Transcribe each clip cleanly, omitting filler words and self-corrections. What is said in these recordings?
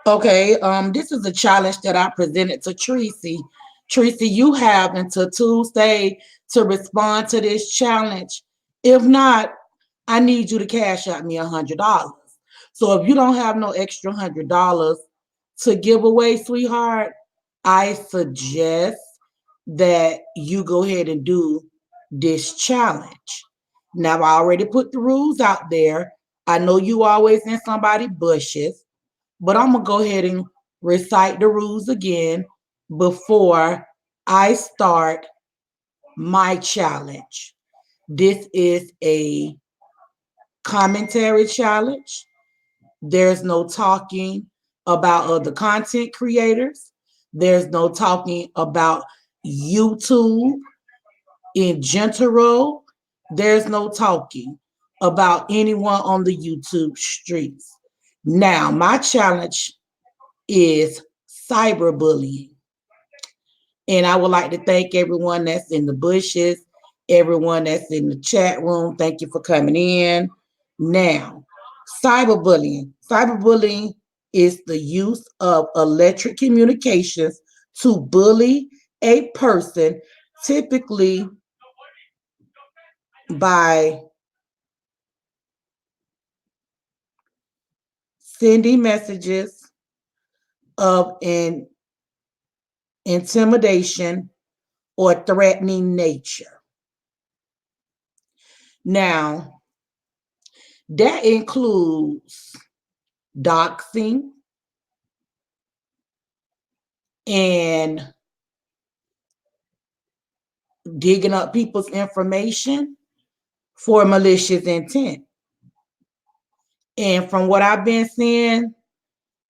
Okay, this is a challenge that I presented to Treecy. Treecy, you have until Tuesday to respond to this challenge. If not, I need you to cash out me $100. So if you don't have no extra $100 to give away, sweetheart, I suggest that you go ahead and do this challenge. Now I already put the rules out there. I know you always in somebody's bushes, but I'm gonna go ahead and recite the rules again before I start my challenge. This is a commentary challenge. There's no talking about other content creators. There's no talking about YouTube in general. There's no talking about anyone on the YouTube streets. Now, my challenge is cyberbullying. And I would like to thank everyone that's in the bushes, everyone that's in the chat room. Thank you for coming in. Now, cyberbullying. Cyberbullying is the use of electric communications to bully a person, typically by sending messages of an intimidation or threatening nature. Now, that includes doxing and digging up people's information for malicious intent. And from what I've been seeing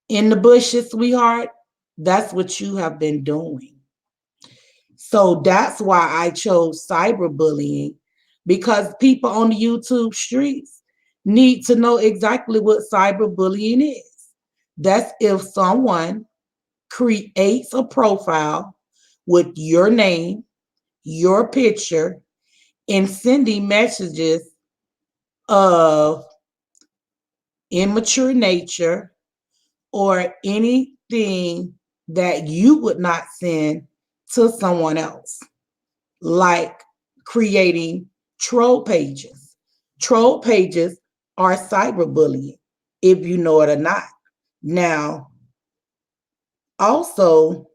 in the bushes, sweetheart, that's what you have been doing. So that's why I chose cyberbullying, because people on the YouTube streets need to know exactly what cyberbullying is. That's if someone creates a profile with your name, your picture, and sending messages of immature nature or anything that you would not send to someone else, like creating troll pages. Troll pages are cyberbullying, if you know it or not. Now, also,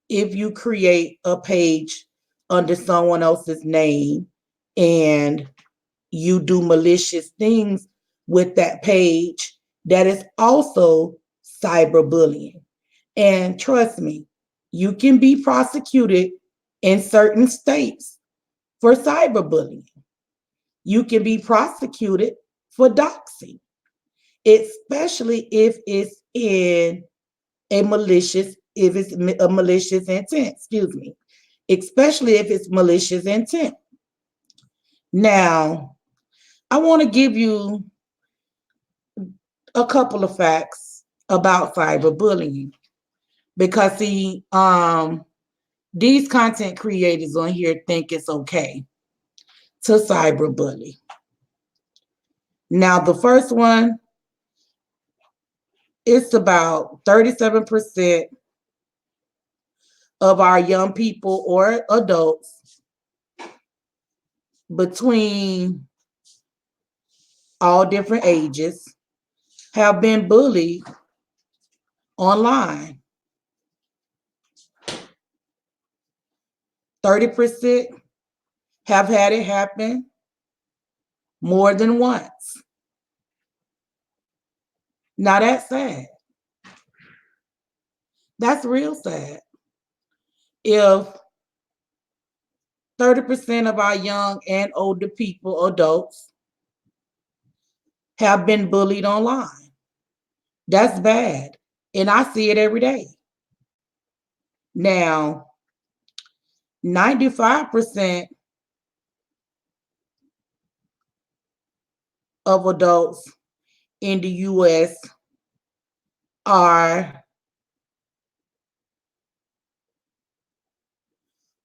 if you create a page under someone else's name and you do malicious things with that page, that is also cyberbullying. And trust me, you can be prosecuted in certain states for cyberbullying. You can be prosecuted for doxing, especially if it's in a malicious, if it's a malicious intent, excuse me, especially if it's malicious intent. Now, I want to give you a couple of facts about cyberbullying because these content creators on here think it's okay to cyberbully. Now, the first one, it's about 37% of our young people or adults between all different ages have been bullied online. 30% have had it happen more than once. Now that's sad. That's real sad. If 30% of our young and older people, adults, have been bullied online, that's bad. And I see it every day. Now, 95% of adults in the US are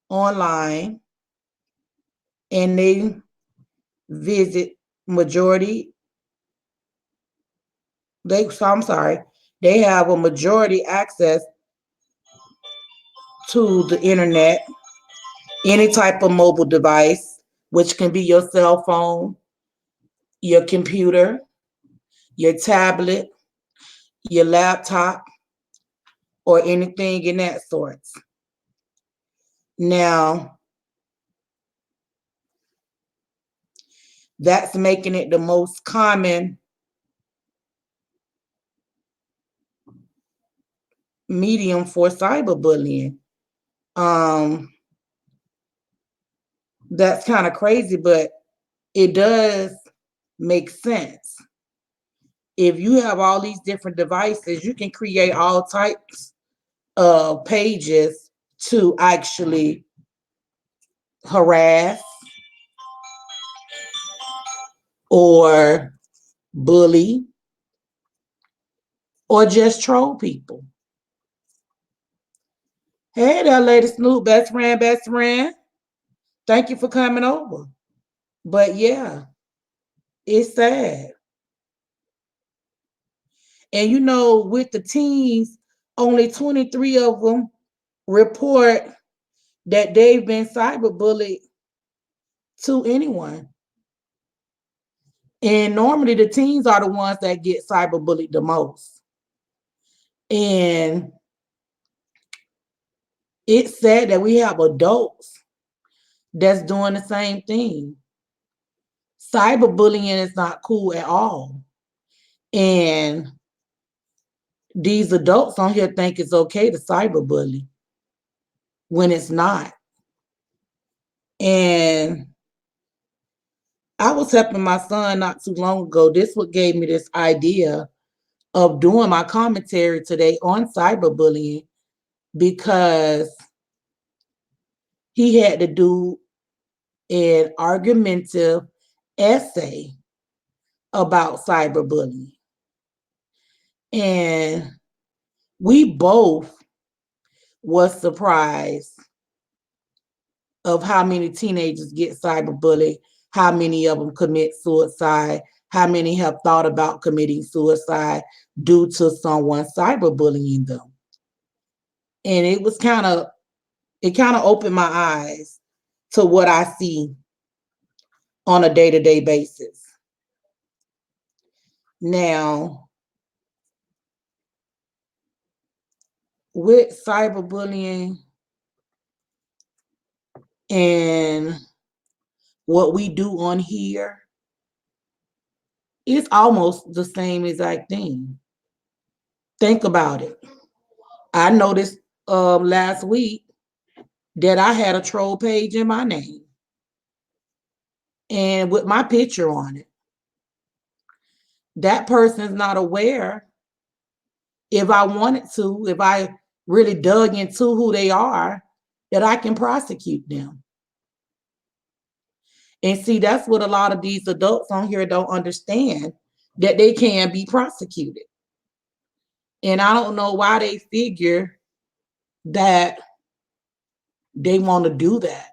online and they visit majority I'm sorry, they have a majority access to the internet, any type of mobile device, which can be your cell phone, your computer, your tablet, your laptop, or anything in that sort. Now, that's making it the most common medium for cyberbullying. Um, that's kind of crazy, but it does make sense. If you have all these different devices, you can create all types of pages to actually harass or bully or just troll people. Hey there, Lady Snoop, best friend, best friend. Thank you for coming over. But yeah, it's sad. And you know, with the teens, only 23 of them report that they've been cyberbullied to anyone. And normally the teens are the ones that get cyberbullied the most. And it's sad that we have adults that's doing the same thing. Cyberbullying is not cool at all. And these adults on here think it's okay to cyberbully when it's not. And I was helping my son not too long ago. This what gave me this idea of doing my commentary today on cyberbullying because he had to do an argumentative essay about cyberbullying. And we both was surprised of how many teenagers get cyberbullied, how many of them commit suicide, how many have thought about committing suicide due to someone cyberbullying them. And it kind of opened my eyes to what I see on a day-to-day basis. Now, with cyberbullying and what we do on here, it's almost the same exact thing. Think about it. I noticed last week that I had a troll page in my name and with my picture on it. That person's not aware. If I wanted to, if I really dug into who they are, that I can prosecute them. And see, that's what a lot of these adults on here don't understand, that they can be prosecuted. And I don't know why they figure that they want to do that.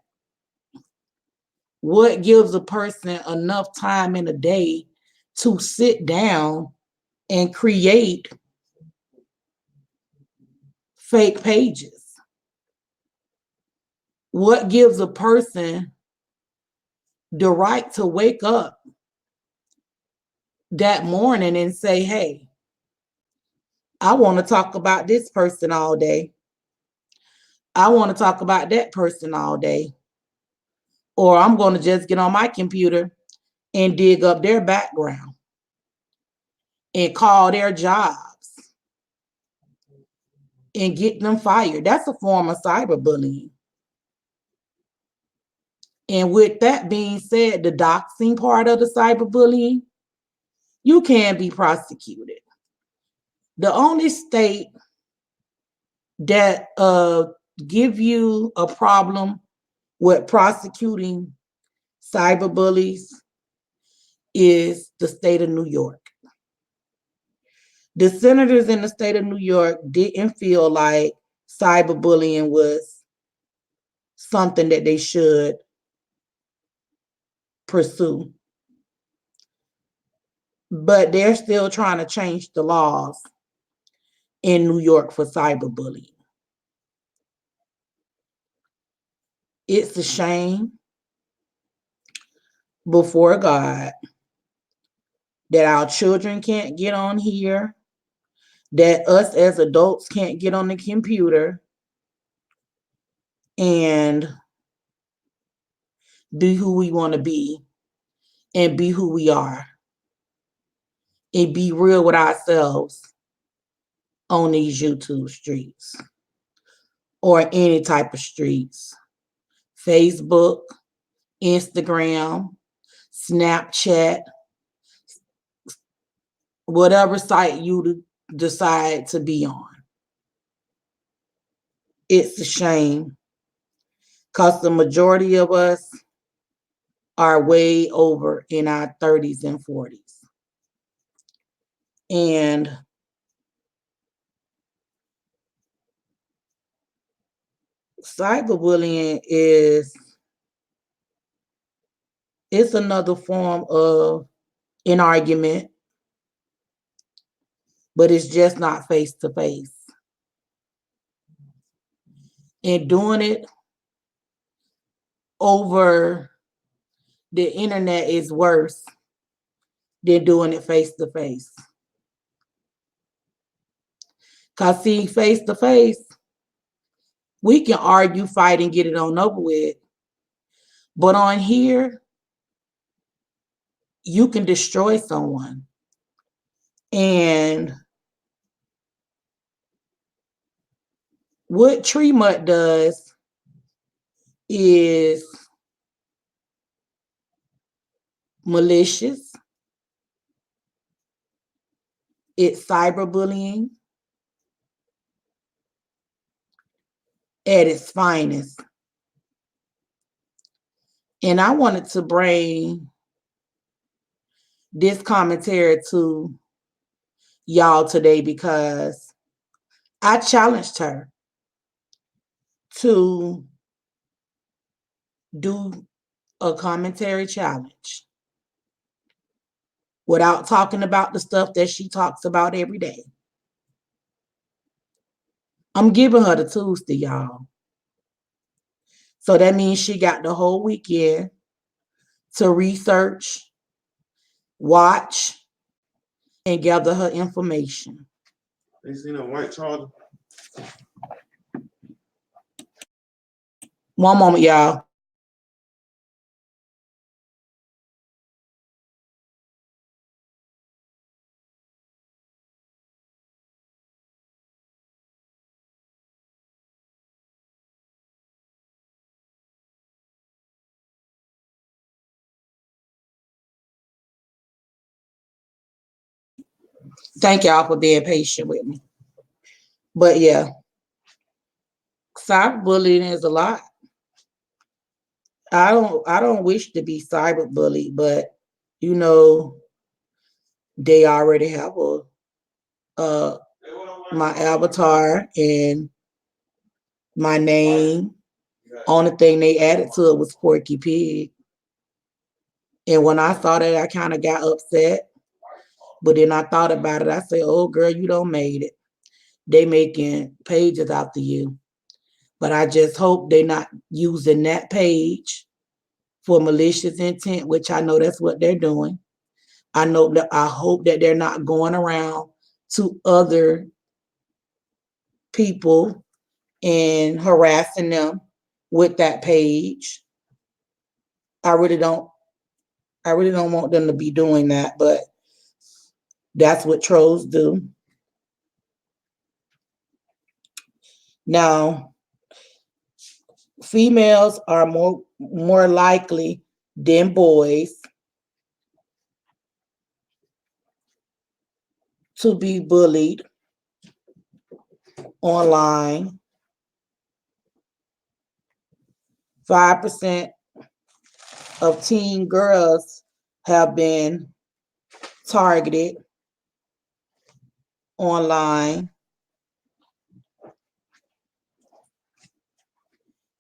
What gives a person enough time in a day to sit down and create fake pages? What gives a person the right to wake up that morning and say, hey, I want to talk about this person all day. I want to talk about that person all day. Or I'm going to just get on my computer and dig up their background and call their jobs and get them fired. That's a form of cyberbullying. And with that being said, the doxing part of the cyberbullying, you can be prosecuted. The only state that give you a problem with prosecuting cyberbullies is the state of New York. The senators in the state of New York didn't feel like cyberbullying was something that they should pursue but they're still trying to change the laws in New York for cyberbullying. It's a shame before God that our children can't get on here, that us as adults can't get on the computer and be who we want to be and be who we are and be real with ourselves on these YouTube streets or any type of streets. Facebook, Instagram, Snapchat, whatever site you decide to be on. It's a shame because the majority of us are way over in our 30s and 40s. And cyberbullying it's another form of an argument, but it's just not face to face. And doing it over the internet is worse than doing it face to face. Because see, face to face, we can argue, fight, and get it on over with. But on here, you can destroy someone. And what Tree Mutt does is malicious. It's cyberbullying at its finest. And I wanted to bring this commentary to y'all today because I challenged her to do a commentary challenge without talking about the stuff that she talks about every day. I'm giving her the Tuesday, y'all. So that means she got the whole weekend to research, watch, and gather her information. They seen a white charger. One moment, y'all. Thank y'all for being patient with me. But yeah, cyberbullying is a lot. I don't wish to be cyberbullied, but you know, they already have my avatar and my name. Only thing they added to it was Porky Pig. And when I saw that, I kind of got upset. But then I thought about it. I said, "Oh, girl, you don't made it. They making pages after you." But I just hope they're not using that page for malicious intent, which I know that's what they're doing. I hope that they're not going around to other people and harassing them with that page. I really don't I really don't want them to be doing that, but that's what trolls do. Now, females are more likely than boys to be bullied online. 5% of teen girls have been targeted online.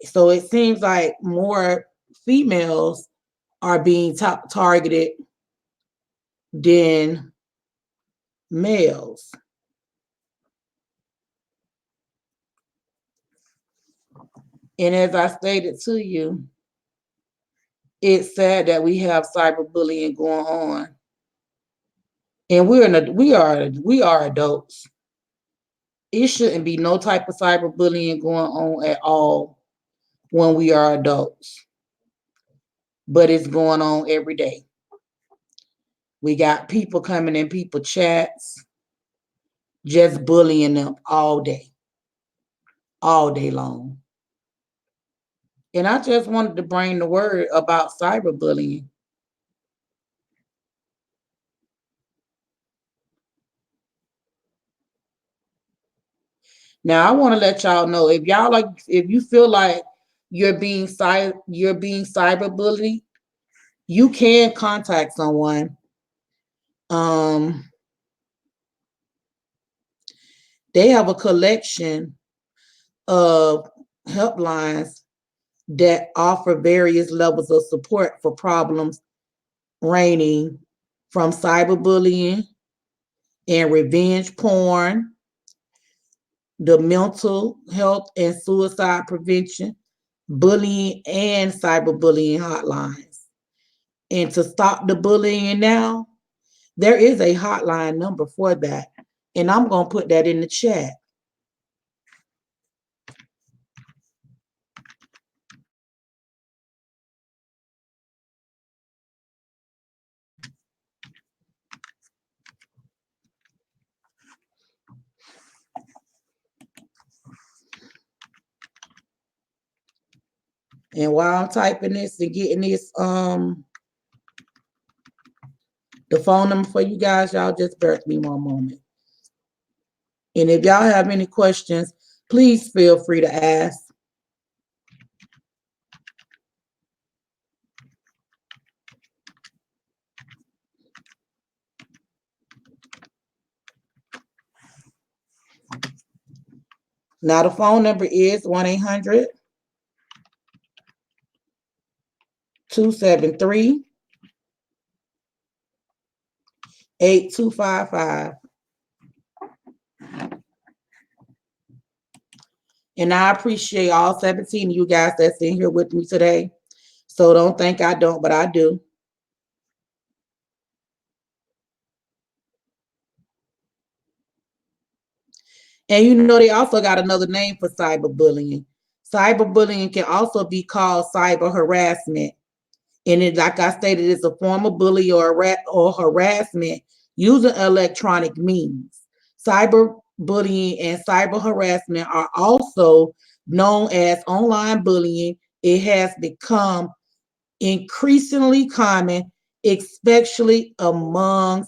So it seems like more females are being targeted than males. And as I stated to you, it's sad that we have cyberbullying going on. And we are adults. It shouldn't be no type of cyberbullying going on at all when we are adults. But it's going on every day. We got people coming in people chats, just bullying them all day long. And I just wanted to bring the word about cyberbullying. Now I want to let y'all know if you feel like you're being cyberbullied, you can contact someone. Um, they have a collection of helplines that offer various levels of support for problems ranging from cyberbullying and revenge porn, the mental health and suicide prevention, bullying and cyberbullying hotlines. And to stop the bullying now, there is a hotline number for that. And I'm going to put that in the chat. And while I'm typing this and getting this, the phone number for you guys, y'all just bear with me one moment. And if y'all have any questions, please feel free to ask. Now the phone number is 1-800-273-8255. And I appreciate all 17 of you guys that's in here with me today. So don't think I don't, but I do. And you know, they also got another name for cyberbullying. Cyberbullying can also be called cyber harassment. And it, like I stated, it's a form of bully or harassment using electronic means. Cyberbullying and cyber harassment are also known as online bullying. It has become increasingly common, especially among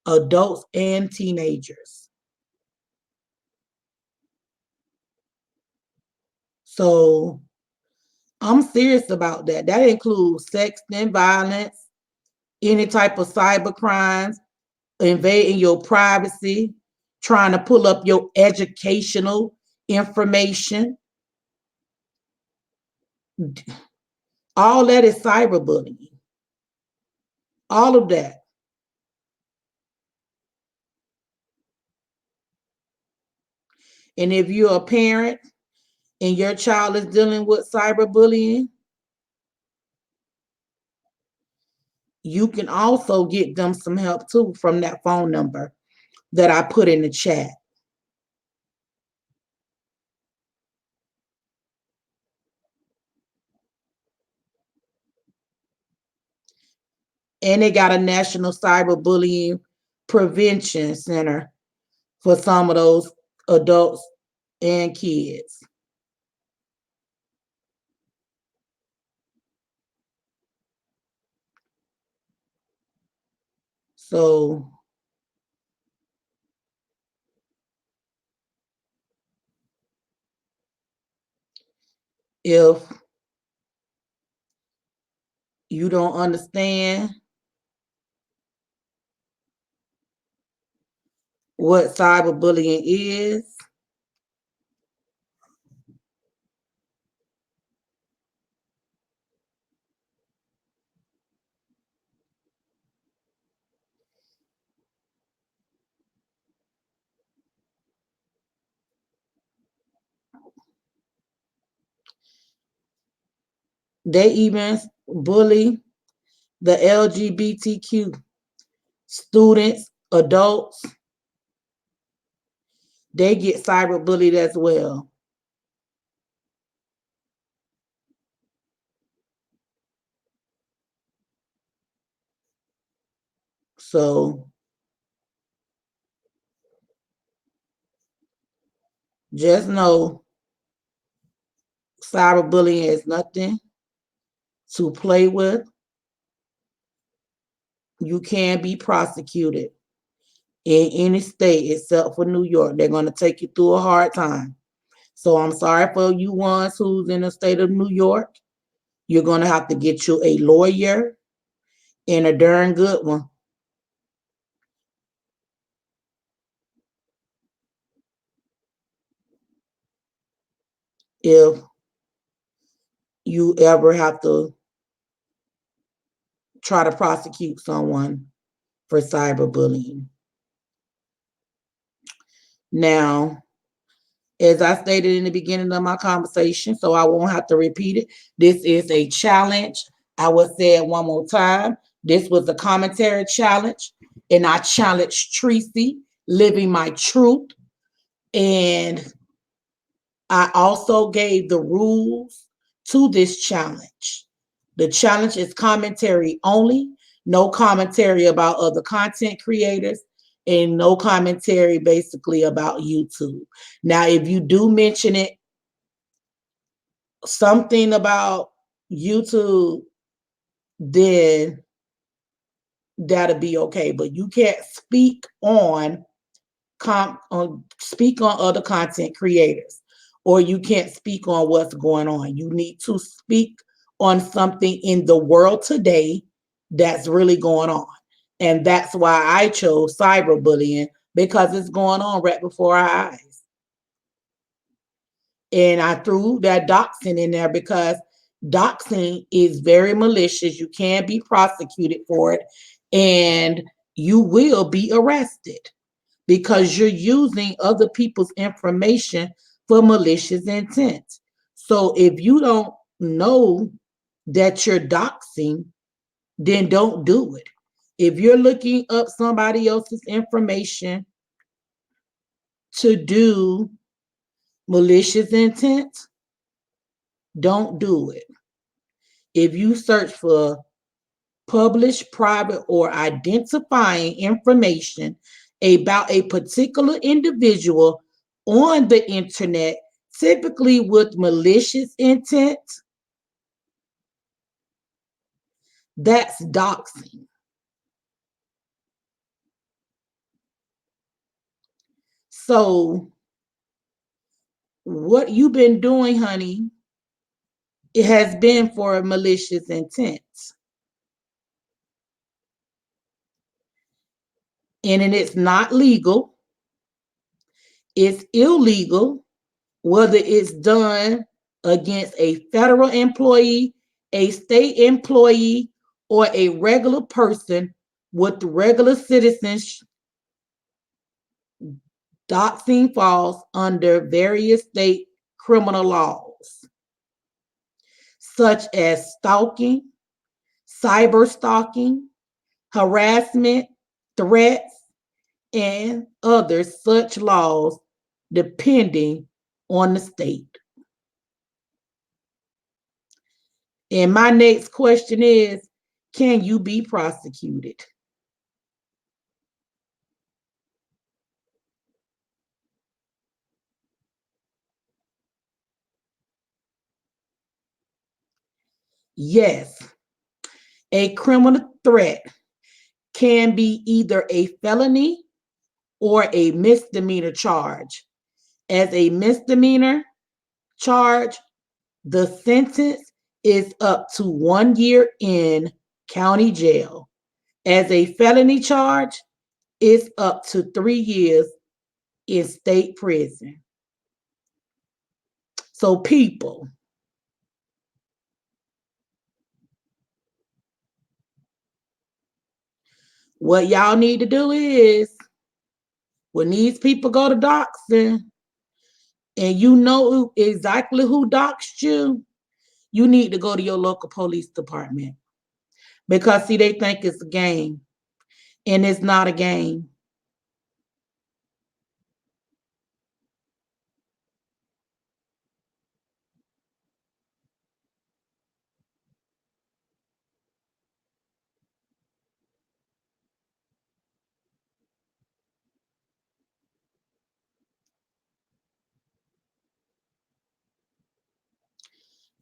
adults and teenagers. So I'm serious about that. That includes sexting, violence, any type of cyber crimes, invading your privacy, trying to pull up your educational information. All that is cyberbullying. All of that. And if you're a parent and your child is dealing with cyberbullying, you can also get them some help too from that phone number that I put in the chat. And they got a National Cyberbullying Prevention Center for some of those adults and kids. So if you don't understand what cyberbullying is, They even bully the LGBTQ students, adults. They get cyberbullied as well. So just know cyberbullying is nothing to play with. You can be prosecuted in any state except for New York. They're going to take you through a hard time. So I'm sorry for you ones who's in the state of New York. You're going to have to get you a lawyer and a darn good one if you ever have to try to prosecute someone for cyberbullying. Now, as I stated in the beginning of my conversation, so I won't have to repeat it, this is a challenge. I will say it one more time. This was a commentary challenge, and I challenged Treecy, living my truth. And I also gave the rules to this challenge. The challenge is commentary only, no commentary about other content creators, and no commentary basically about YouTube. Now, if you do mention it, something about YouTube, then that'll be okay. But you can't speak on other content creators, or you can't speak on what's going on. You need to speak on something in the world today that's really going on. And that's why I chose cyberbullying, because it's going on right before our eyes. And I threw that doxing in there because doxing is very malicious. You can be prosecuted for it, and you will be arrested because you're using other people's information for malicious intent. So if you don't know that you're doxing, then don't do it. If you're looking up somebody else's information to do malicious intent, don't do it. If you search for published, private, or identifying information about a particular individual on the internet, typically with malicious intent, that's doxing. So, what you've been doing, honey, it has been for malicious intent. And it's not legal, it's illegal, whether it's done against a federal employee, a state employee, or a regular person with regular citizenship. Doxing falls under various state criminal laws, such as stalking, cyber stalking, harassment, threats, and other such laws, depending on the state. And my next question is, can you be prosecuted? Yes, a criminal threat can be either a felony or a misdemeanor charge. As a misdemeanor charge, the sentence is up to 1 year in county jail. As a felony charge, it's up to 3 years in state prison. So, people, what y'all need to do is when these people go to doxing and you know exactly who doxed you, you need to go to your local police department because see, they think it's a game and it's not a game.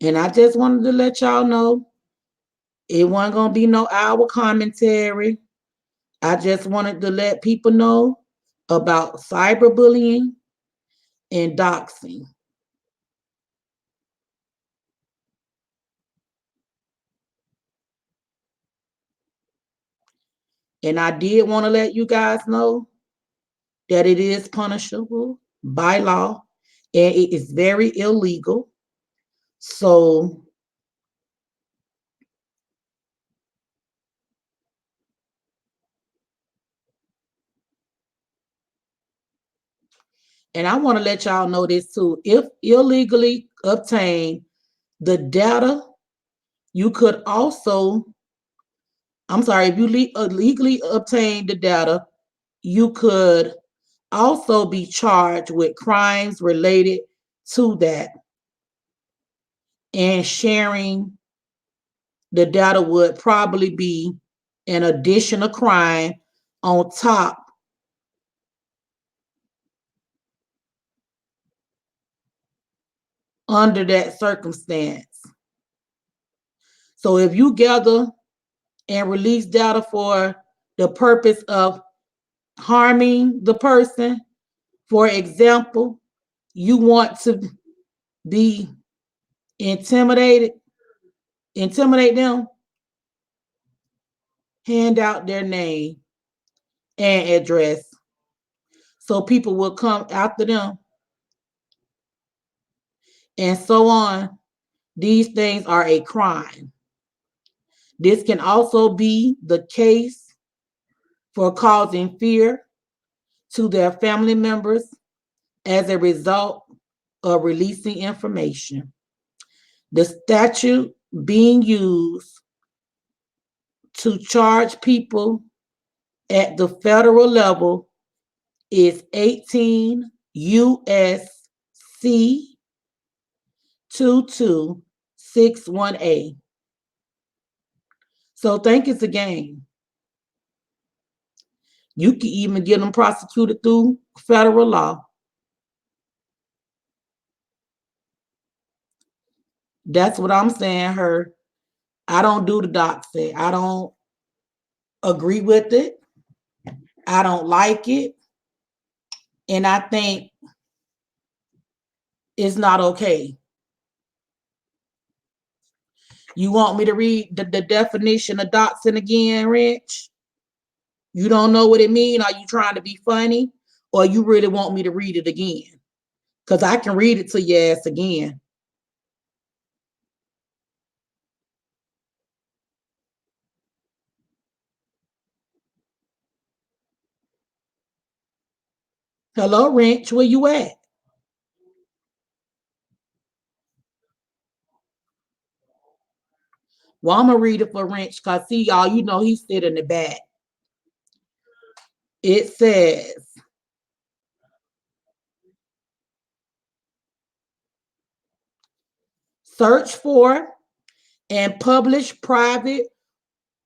And I just wanted to let y'all know it wasn't gonna be no hour commentary. I just wanted to let people know about cyberbullying and doxing. And I did want to let you guys know that it is punishable by law and it is very illegal. So, and I want to let y'all know this too. If illegally obtained the data, you could also, I'm sorry, if you illegally obtained the data, you could also be charged with crimes related to that. And sharing the data would probably be an additional crime on top under that circumstance. So if you gather and release data for the purpose of harming the person, for example, you want to be intimidated, intimidate them, hand out their name and address so people will come after them and so on. These things are a crime. This can also be the case for causing fear to their family members as a result of releasing information. The statute being used to charge people at the federal level is 18 USC 2261A. So think it's a game. You can even get them prosecuted through federal law. That's what I'm saying, her. I don't do the doxing. I don't agree with it. I don't like it. And I think it's not okay. You want me to read the definition of doxing again, Rich? You don't know what it means? Are you trying to be funny? Or you really want me to read it again? Because I can read it to your ass again. Hello, Rich, where you at? Well, I'm going to read it for Rich because, see, y'all, you know he's sitting in the back. It says, search for and publish private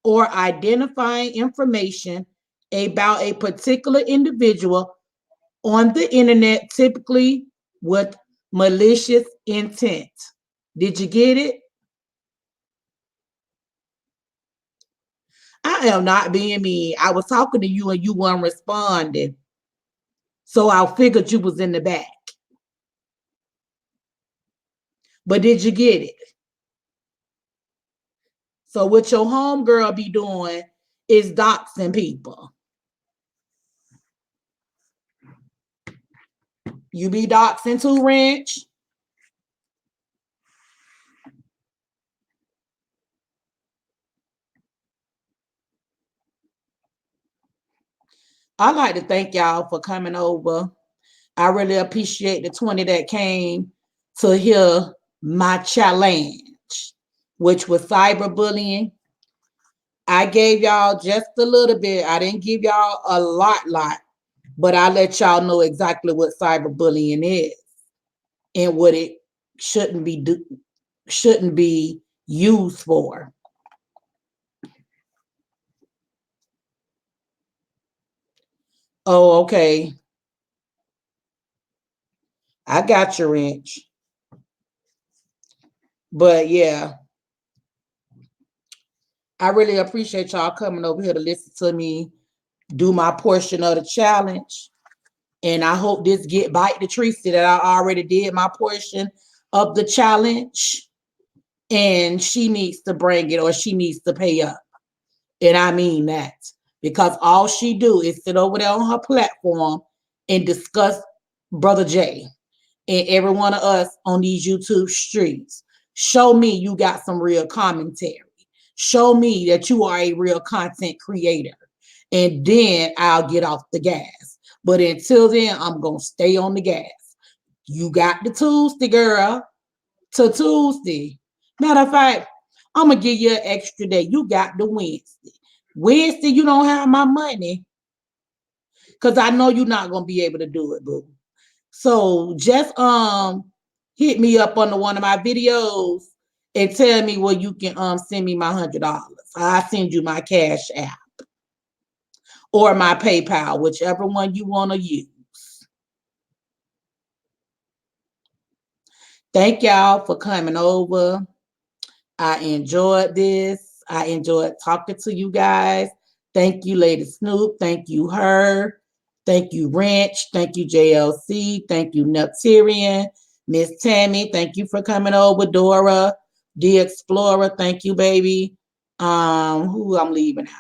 or identifying information about a particular individual on the internet, typically with malicious intent. Did you get it? I am not being mean. I was talking to you and you weren't responding. So I figured you was in the back. But did you get it? So what your homegirl be doing is doxing people. You be doxing too, Ranch? I'd like to thank y'all for coming over. I really appreciate the 20 that came to hear my challenge. which was cyberbullying. I gave y'all just a little bit. I didn't give y'all a lot, but I let y'all know exactly what cyberbullying is and what it shouldn't be shouldn't be used for. Oh, okay. I got your wrench. But yeah, I really appreciate y'all coming over here to listen to me do my portion of the challenge. And I hope this get bite the Treecy that I already did my portion of the challenge. And she needs to bring it or she needs to pay up. And I mean that. Because all she do is sit over there on her platform and discuss Brother J and every one of us on these YouTube streets. Show me you got some real commentary. Show me that you are a real content creator. And then I'll get off the gas. But until then, I'm going to stay on the gas. You got the Tuesday, girl, to Tuesday. Matter of fact, I'm going to give you an extra day. You got the Wednesday. Wednesday, you don't have my money because I know you're not going to be able to do it, boo. So just hit me up on one of my videos and tell me where you can send me my $100. I'll send you my Cash App or my PayPal, whichever one you want to use. Thank y'all for coming over. I enjoyed this. I enjoyed talking to you guys. Thank you, Lady Snoop. Thank you, Her. Thank you, Wrench. Thank you, JLC. Thank you, Neptarian. Miss Tammy, thank you for coming over. Dora, the Explorer, thank you, baby. Who I'm leaving out?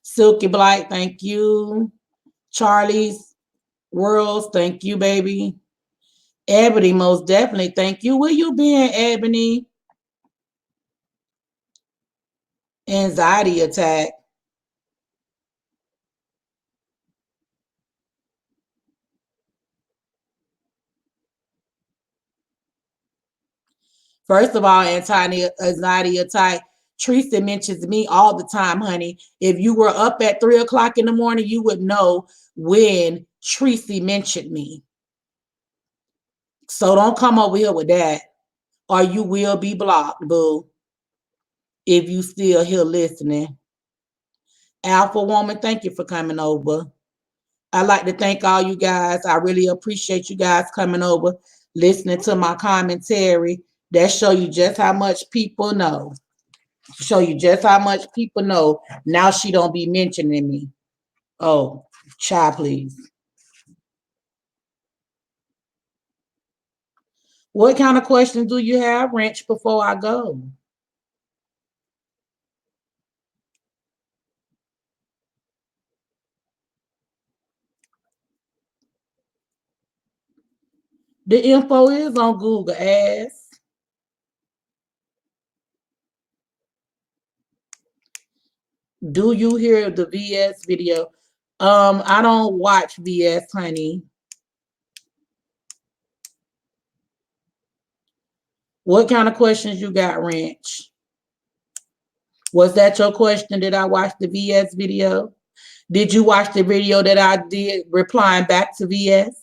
Silky Blight, thank you. Charlie's Worlds, thank you, baby. Ebony, most definitely, thank you. Where you been, Ebony? Anxiety attack. First of all, anxiety attack. Treecy mentions me all the time, honey. If you were up at 3 o'clock in the morning, you would know when Treecy mentioned me. So don't come over here with that, or you will be blocked, boo. If you still here listening. Alpha Woman, thank you for coming over. I'd like to thank all you guys. I really appreciate you guys coming over, listening to my commentary. That show you just how much people know. Show you just how much people know. Now she don't be mentioning me. Oh, child, please. What kind of questions do you have, Wrench, before I go? The info is on Google Ads. Do you hear the VS video? I don't watch VS, honey. What kind of questions you got, Wrench? Was that your question? Did I watch the VS video? Did you watch the video that I did replying back to VS?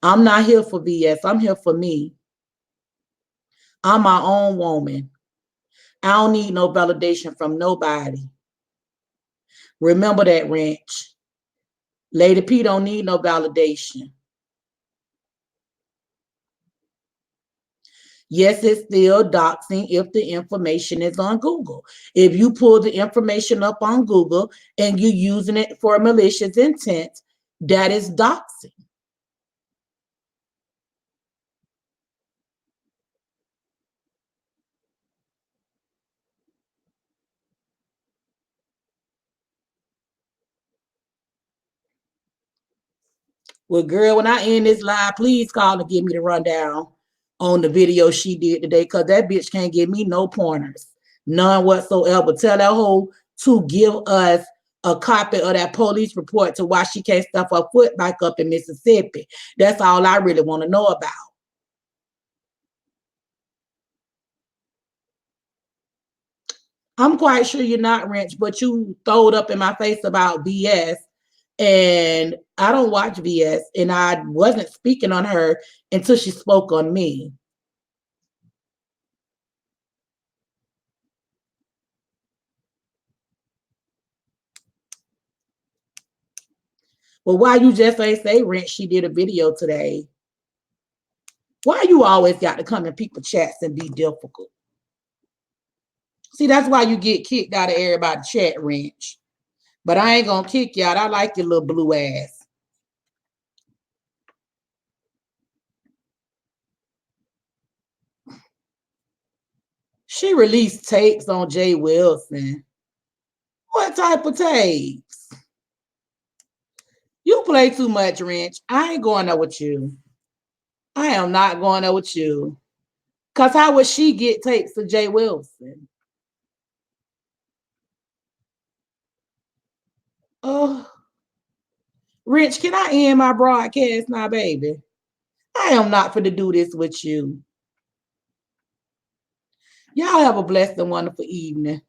I'm not here for VS. I'm here for me. I'm my own woman. I don't need no validation from nobody. Remember that, Wrench. Lady P don't need no validation. Yes, it's still doxing if the information is on Google. If you pull the information up on Google and you're using it for malicious intent, that is doxing. Well, girl, when I end this live, please call and give me the rundown on the video she did today, because that bitch can't give me no pointers. None whatsoever. Tell that hoe to give us a copy of that police report to why she can't stuff her foot back up in Mississippi. That's all I really want to know about. I'm quite sure you're not Wrench, but you throwed up in my face about BS. And I don't watch BS, and I wasn't speaking on her until she spoke on me. Well, why you just ain't say Wrench? She did a video today. Why you always got to come in people chats and be difficult? See, that's why you get kicked out of everybody's chat, Wrench. But I ain't gonna kick you out. I like your little blue ass. She released tapes on Jay Wilson. What type of tapes? You play too much, Wrench. I ain't going there with you. I am not going there with you. Cause how would she get tapes of Jay Wilson? Oh, Wrench, can I end my broadcast now, baby? I am not for to do this with you. Y'all have a blessed and wonderful evening.